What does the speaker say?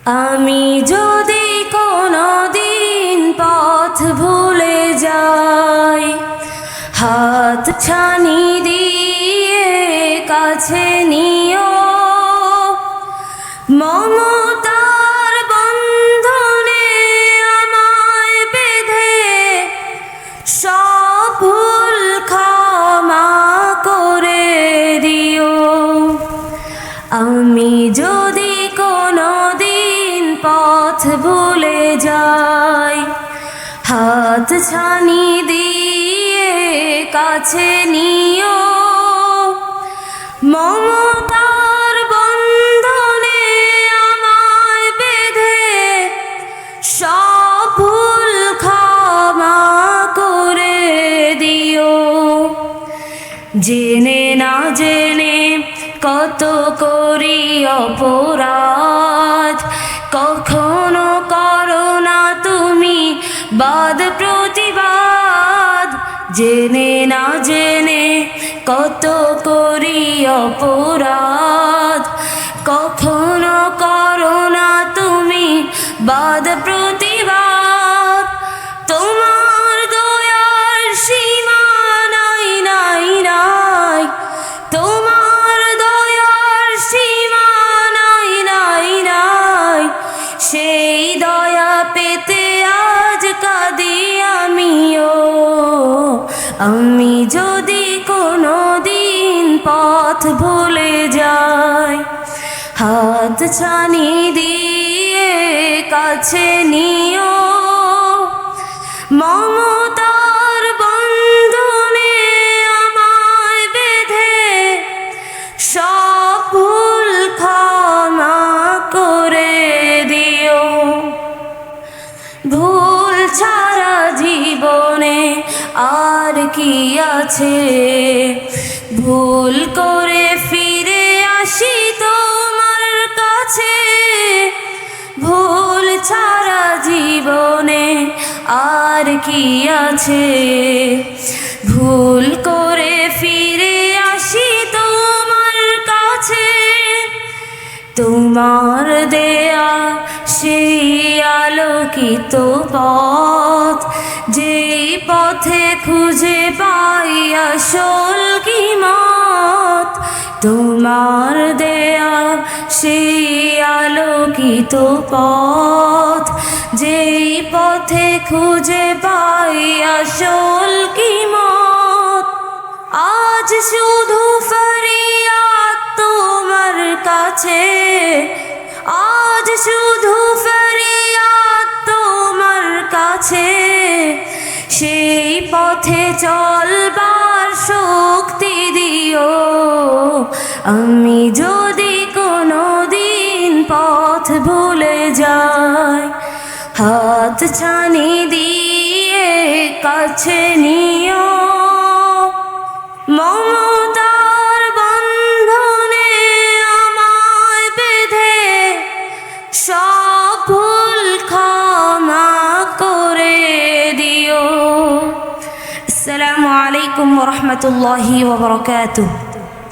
আমি যদি কোনো দিন পথ ভুলে যাই, হাত ছানি দিয়ে কাছে নিও, মমতার বন্ধনে আমায় বেঁধে সব ভুল ক্ষমা করে দিও। আমি যদি কোনো দিন পথ ভুলে যাই, হাত ছানি দিয়ে কাছে নিও, মমতার বন্ধনে আমায় বেঁধে সব ভুল ক্ষমা করে দিও। জেনে না জেনে কত করি অপরাধ, কখনো করো না তুমি বাদ প্রতিবাদ। জেনে না জেনে কত করি অপরাধ, কখনো করো না তুমি বাদ প্রতিবাদ। তোমার দয়ার সীমা নাই নাই নাই, তোমার দয়ার সীমা নাই নাই নাই। সেই দয়া পেতে আজ কাঁদি আমিও। আমি যদি কোনো দিন পথ ভুলে যাই, হাত ছানি দিয়ে কাছে নিও, মমতার বন্ধনে আমায় বেঁধে সব ভুল ক্ষমা করে দিও। ভুল ছাড়া জীবনে আর কি আছে, ভুল করে ফিরে আসি তোমার কাছে। ভুল ছাড়া জীবনে আর কি আছে, ভুল করে ফিরে আসি তোমার কাছে। তোমার দেয়া সেই আলোকিত পথ, যেই পথে খুঁজে পাই আসল কিমত। তোমার দেয়া সেই আলোকিত পথ, যেই পথে খুঁজে পাই আসল কিমত। আজ শুধু ফরিয়াদ তোমার কাছে, আজ শুধু ফরিয়াদ তোমার কাছে। সেই পথে চলবার শক্তি দিও। আমি যদি কোনো দিন পথ ভুলে যাই, হাত ছানি দিয়ে কাছে নিও, মমতার বন্ধনে আমায় বেঁধে সব ভুল ক্ষমা করে দিও। আসসালামু আলাইকুম ওয়া রাহমাতুল্লাহি ওয়া বারাকাতুহু।